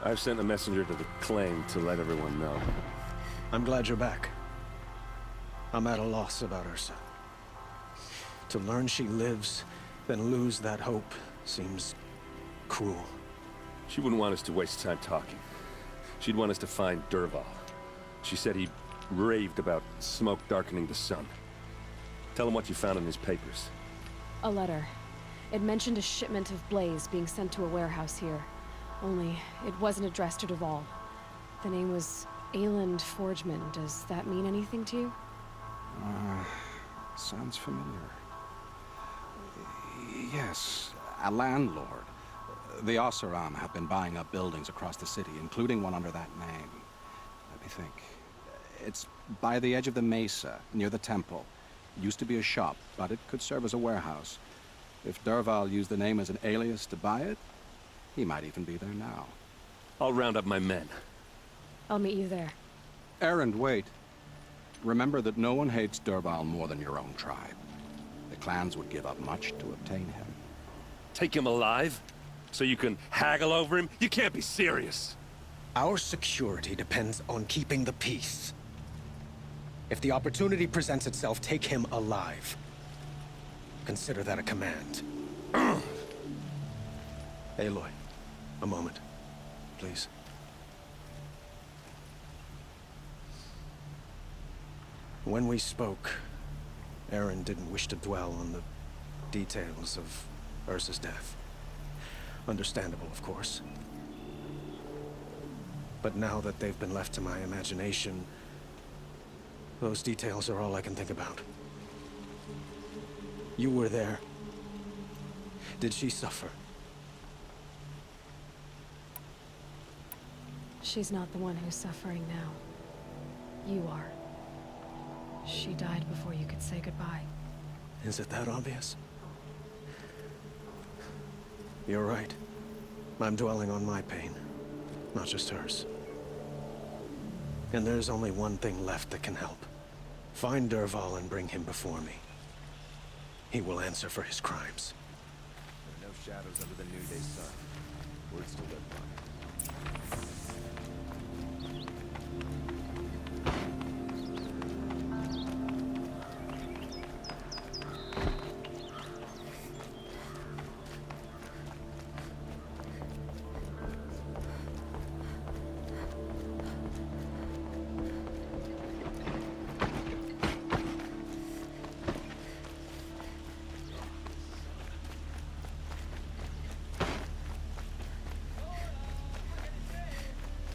I've sent a messenger to the claim to let everyone know. I'm glad you're back. I'm at a loss about Ursa. To learn she lives, then lose that hope, seems cruel. She wouldn't want us to waste time talking. She'd want us to find Dervahl. She said he raved about smoke darkening the sun. Tell him what you found in his papers. A letter. It mentioned a shipment of blaze being sent to a warehouse here. Only, it wasn't addressed to Dervahl. The name was Ayland Forgeman. Does that mean anything to you? Sounds familiar. Yes, a landlord. The Oseram have been buying up buildings across the city, including one under that name. Let me think. It's by the edge of the mesa, near the temple. Used to be a shop, but it could serve as a warehouse. If Dervahl used the name as an alias to buy it, he might even be there now. I'll round up my men. I'll meet you there. Erend, wait. Remember that no one hates Dervahl more than your own tribe. The clans would give up much to obtain him. Take him alive? So you can haggle over him? You can't be serious. Our security depends on keeping the peace. If the opportunity presents itself, take him alive. Consider that a command. Aloy, a moment, please. When we spoke, Erend didn't wish to dwell on the details of Ursa's death. Understandable, of course. But now that they've been left to my imagination, those details are all I can think about. You were there. Did she suffer? She's not the one who's suffering now. You are. She died before you could say goodbye. Is it that obvious? You're right. I'm dwelling on my pain, not just hers. And there's only one thing left that can help. Find Dervahl and bring him before me. He will answer for his crimes. There are no shadows under the New Day sun. Words to live by.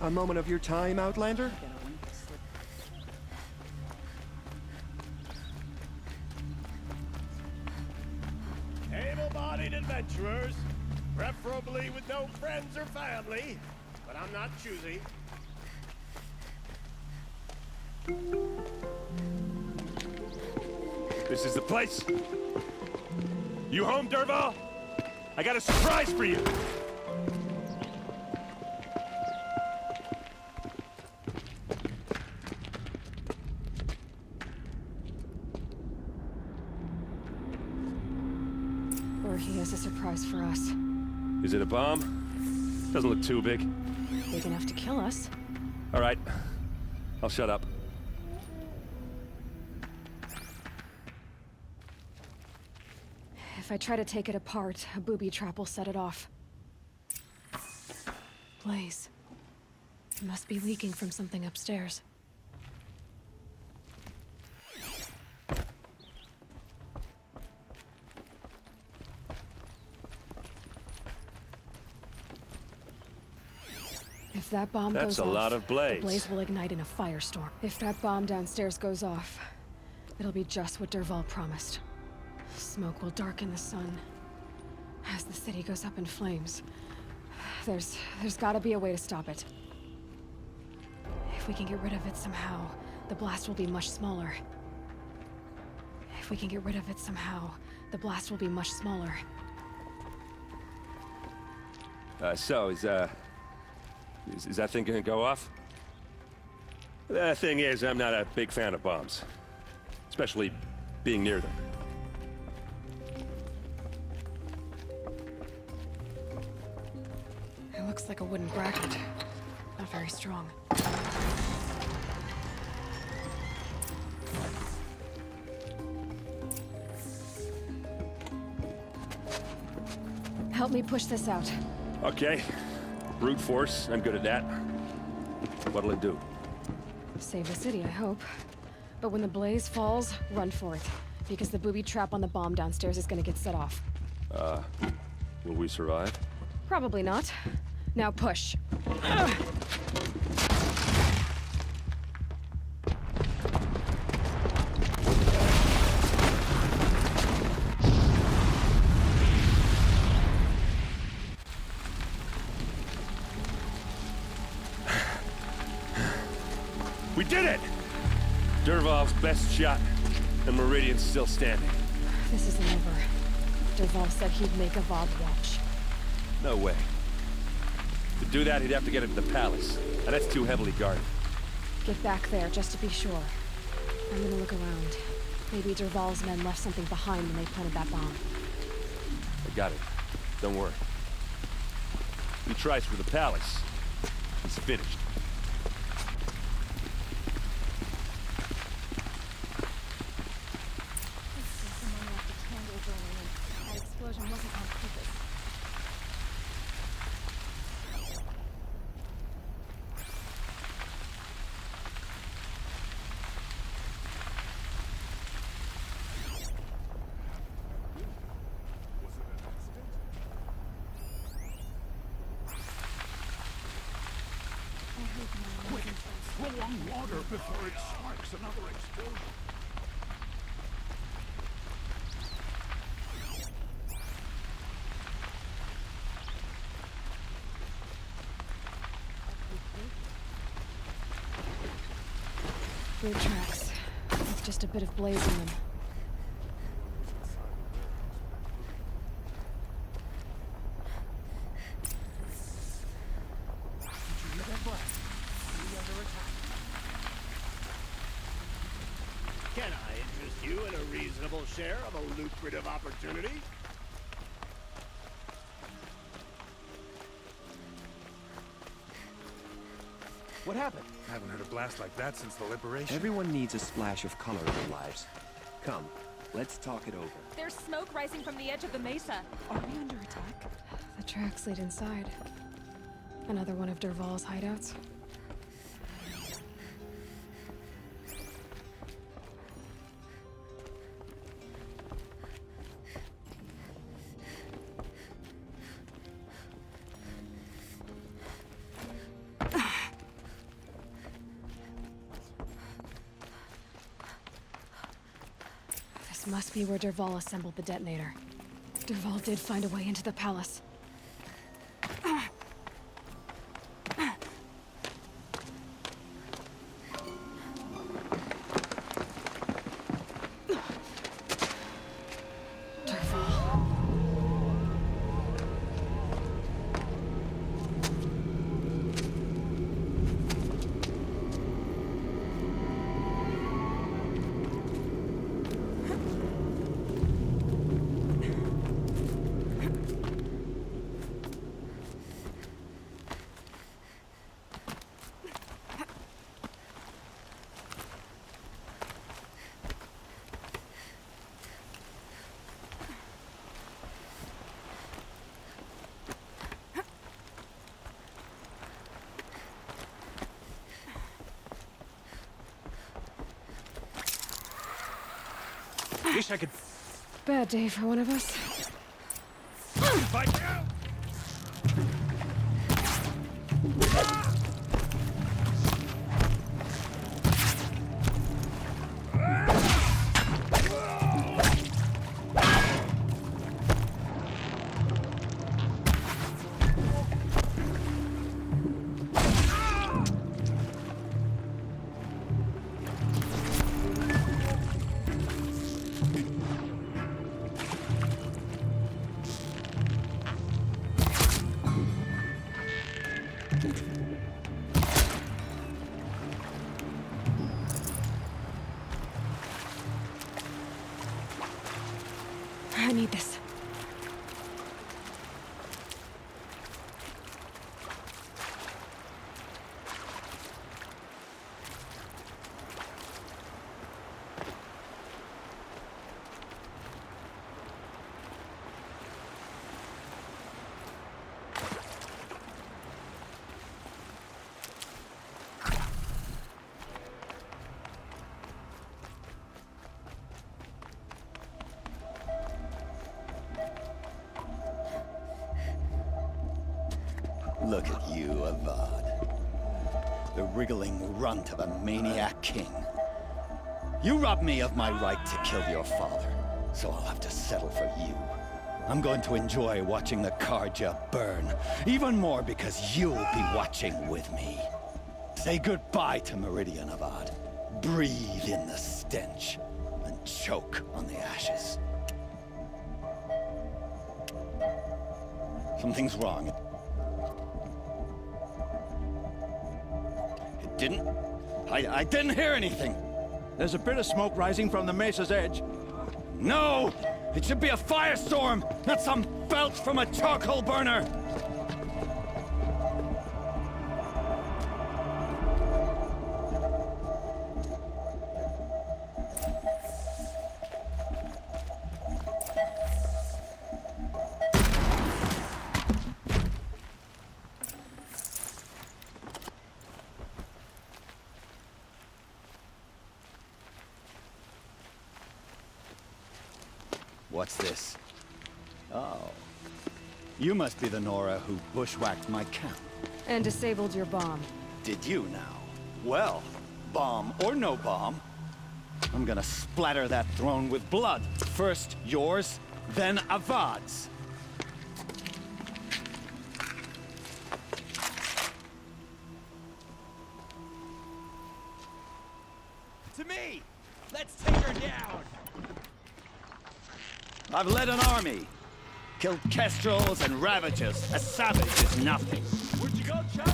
A moment of your time, Outlander? Able-bodied adventurers, preferably with no friends or family, but I'm not choosy. This is the place. You home, Dervahl? I got a surprise for you. Or he has a surprise for us. Is it a bomb? Doesn't look too big. Big enough to kill us. All right. I'll shut up. If I try to take it apart, a booby trap will set it off. Blaze. It must be leaking from something upstairs. If that bomb goes off, That's a lot of blaze. the blaze will ignite in a firestorm. If that bomb downstairs goes off, it'll be just what Dervahl promised. Smoke will darken the sun as the city goes up in flames. There's gotta be a way to stop it. If we can get rid of it somehow, the blast will be much smaller. If we can get rid of it somehow, the blast will be much smaller. So, is that thing gonna go off? The thing is, I'm not a big fan of bombs. Especially being near them. It looks like a wooden bracket. Not very strong. Help me push this out. Okay. Brute force, I'm good at that. What'll it do? Save the city, I hope. But when the blaze falls, run for it. Because the booby trap on the bomb downstairs is gonna get set off. Will we survive? Probably not. Now push. We did it! Dervahl's best shot, and Meridian's still standing. This isn't over. Dervahl said he'd make a Vob watch. No way. To do that, he'd have to get into the palace, and that's too heavily guarded. Get back there, just to be sure. I'm gonna look around. Maybe Dervahl's men left something behind when they planted that bomb. I got it. Don't worry. He tries for the palace. He's finished. That explosion wasn't on purpose. Prolong water before it sparks another explosion. Boot tracks. With just a bit of blaze in them. Can I interest you in a reasonable share of a lucrative opportunity? What happened? I haven't had a blast like that since the liberation. Everyone needs a splash of color in their lives. Come, let's talk it over. There's smoke rising from the edge of the mesa. Are we under attack? The tracks lead inside. Another one of Dervahl's hideouts. This must be where Dervahl assembled the detonator. Dervahl did find a way into the palace. Dervahl. Wish I could Bad day for one of us. fight out. I need this. Look at you, Avad. The wriggling runt of a maniac king. You robbed me of my right to kill your father, so I'll have to settle for you. I'm going to enjoy watching the Karja burn, even more because you'll be watching with me. Say goodbye to Meridian, Avad. Breathe in the stench, and choke on the ashes. Something's wrong. It didn't... I didn't hear anything. There's a bit of smoke rising from the mesa's edge. No! It should be a firestorm, not some belch from a charcoal burner! What's this? Oh. You must be the Nora who bushwhacked my camp. And disabled your bomb. Did you now? Well, bomb or no bomb, I'm gonna splatter that throne with blood. First yours, then Avad's. To me! Let's take her down! I've led an army. Killed kestrels and ravagers. A savage is nothing. Where'd you go, Chuck?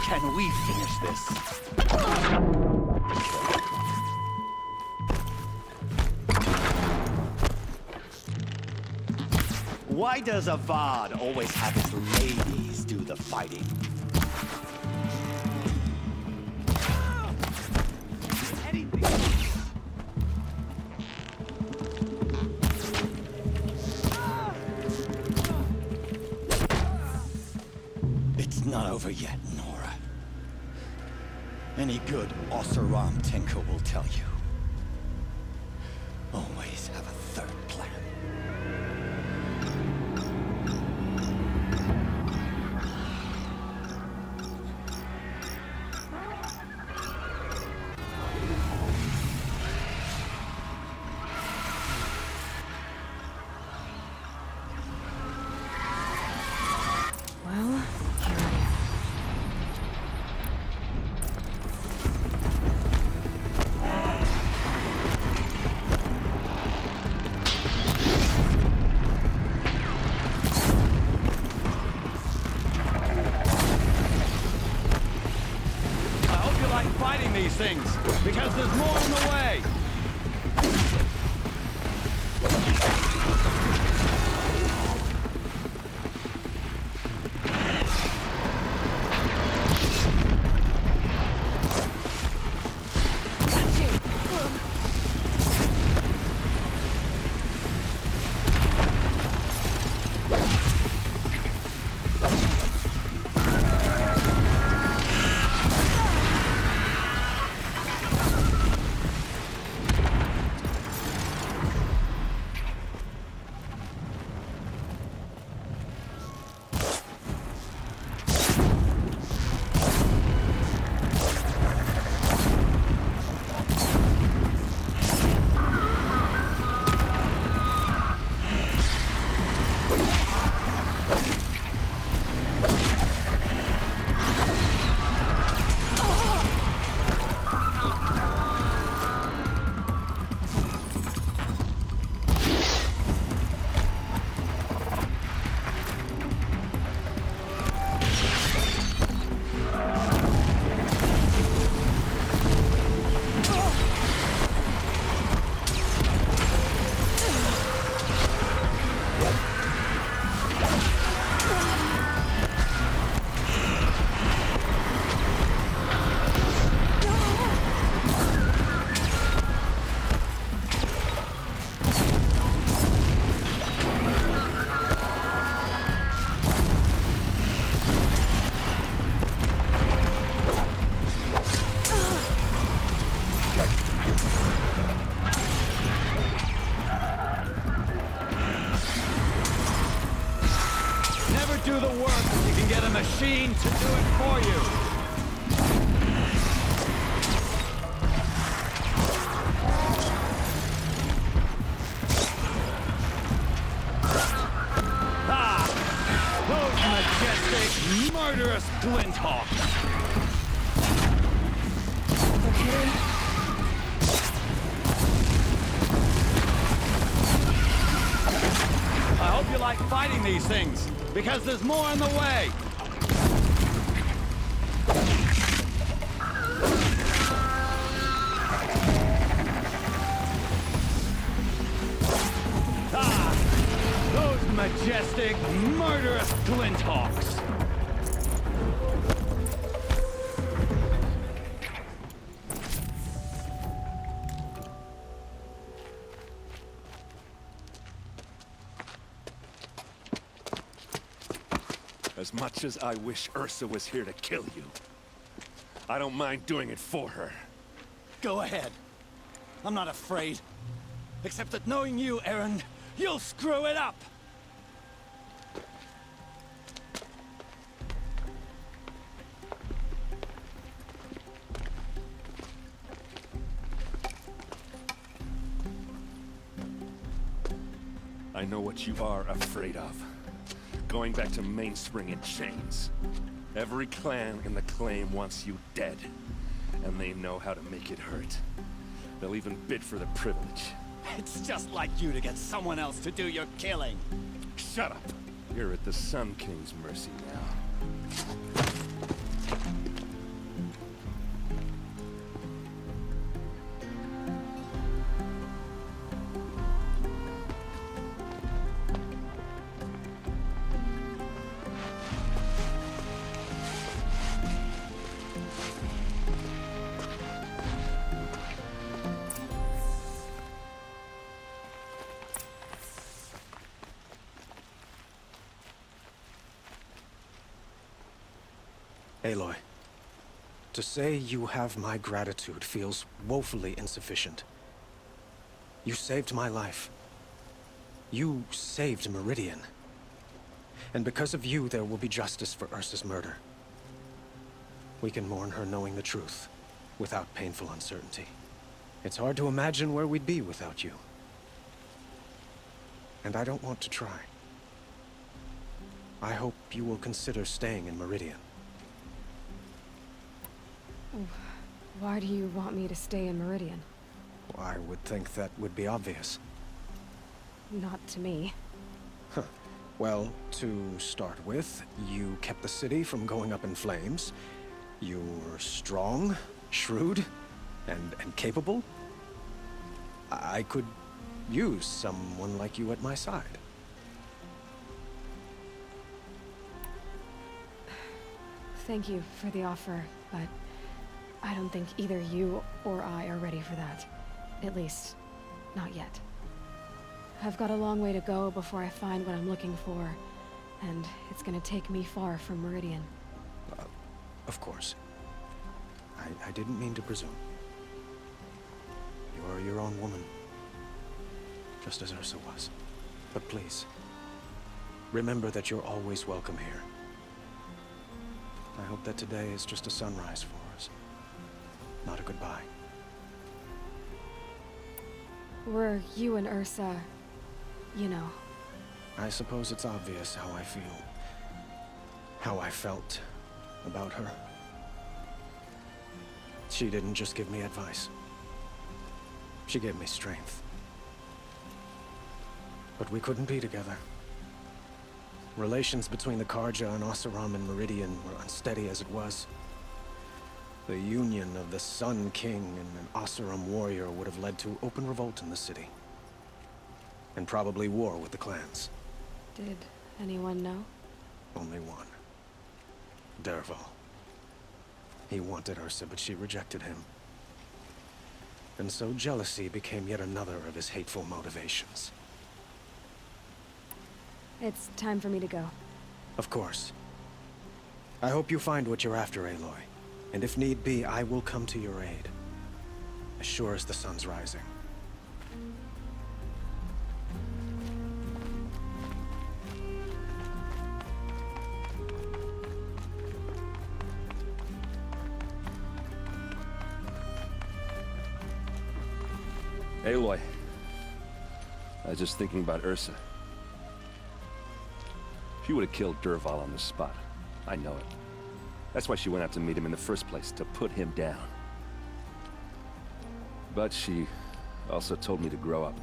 Can we finish this? Why does Avad always have his ladies do the fighting? It's not over yet, Nora. Any good Oseram tinker will tell you. Always have a third plan. Well, here I am. I hope you like fighting these things, because there's more on the way! Flinthawks! I hope you like fighting these things, because there's more in the way! Those majestic, murderous Flinthawks! As much as I wish Ursa was here to kill you, I don't mind doing it for her. Go ahead. I'm not afraid. Except that knowing you, Aaron, you'll screw it up! I know what you are afraid of. Going back to Mainspring in chains. Every clan in the claim wants you dead. And they know how to make it hurt. They'll even bid for the privilege. It's just like you to get someone else to do your killing. Shut up! You're at the Sun King's mercy now. Aloy, to say you have my gratitude feels woefully insufficient. You saved my life. You saved Meridian. And because of you, there will be justice for Ursa's murder. We can mourn her knowing the truth, without painful uncertainty. It's hard to imagine where we'd be without you. And I don't want to try. I hope you will consider staying in Meridian. Why do you want me to stay in Meridian? I would think that would be obvious. Not to me. Huh. Well, to start with, you kept the city from going up in flames. You were strong, shrewd, and capable. I could use someone like you at my side. Thank you for the offer, but I don't think either you or I are ready for that. At least, not yet. I've got a long way to go before I find what I'm looking for, and it's gonna take me far from Meridian. Of course. I didn't mean to presume. You're your own woman, just as Ursa was. But please, remember that you're always welcome here. I hope that today is just a sunrise for us, not a goodbye. Were you and Ursa, you know? I suppose it's obvious how I feel. How I felt about her. She didn't just give me advice. She gave me strength. But we couldn't be together. Relations between the Karja and Oseram and Meridian were unsteady as it was. The union of the Sun King and an Oseram warrior would have led to open revolt in the city. And probably war with the clans. Did anyone know? Only one. Dervahl. He wanted Ursa, but she rejected him. And so jealousy became yet another of his hateful motivations. It's time for me to go. Of course. I hope you find what you're after, Aloy. And if need be, I will come to your aid. As sure as the sun's rising. Aloy. I was just thinking about Ursa. She would have killed Dervahl on the spot. I know it. That's why she went out to meet him in the first place, to put him down. But she also told me to grow up.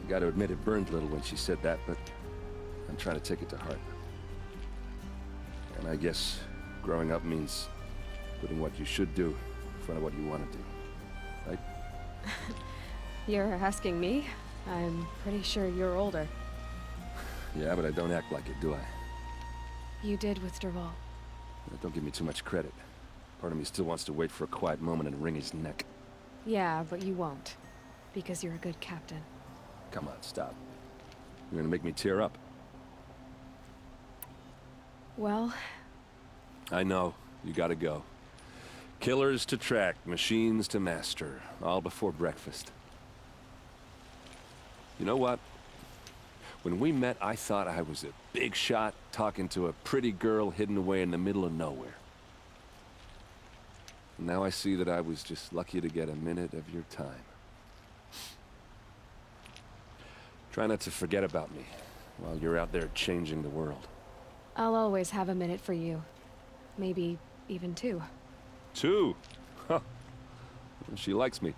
I gotta admit it burned a little when she said that, but I'm trying to take it to heart. And I guess growing up means putting what you should do in front of what you want to do. Right? You're asking me? I'm pretty sure you're older. Yeah, but I don't act like it, do I? You did with Derval. Don't give me too much credit. Part of me still wants to wait for a quiet moment and wring his neck. Yeah, but you won't. Because you're a good captain. Come on, stop. You're gonna make me tear up. Well... I know. You gotta go. Killers to track, machines to master. All before breakfast. You know what? When we met, I thought I was a big shot talking to a pretty girl hidden away in the middle of nowhere. Now I see that I was just lucky to get a minute of your time. Try not to forget about me while you're out there changing the world. I'll always have a minute for you. Maybe even two. Two? Huh. She likes me.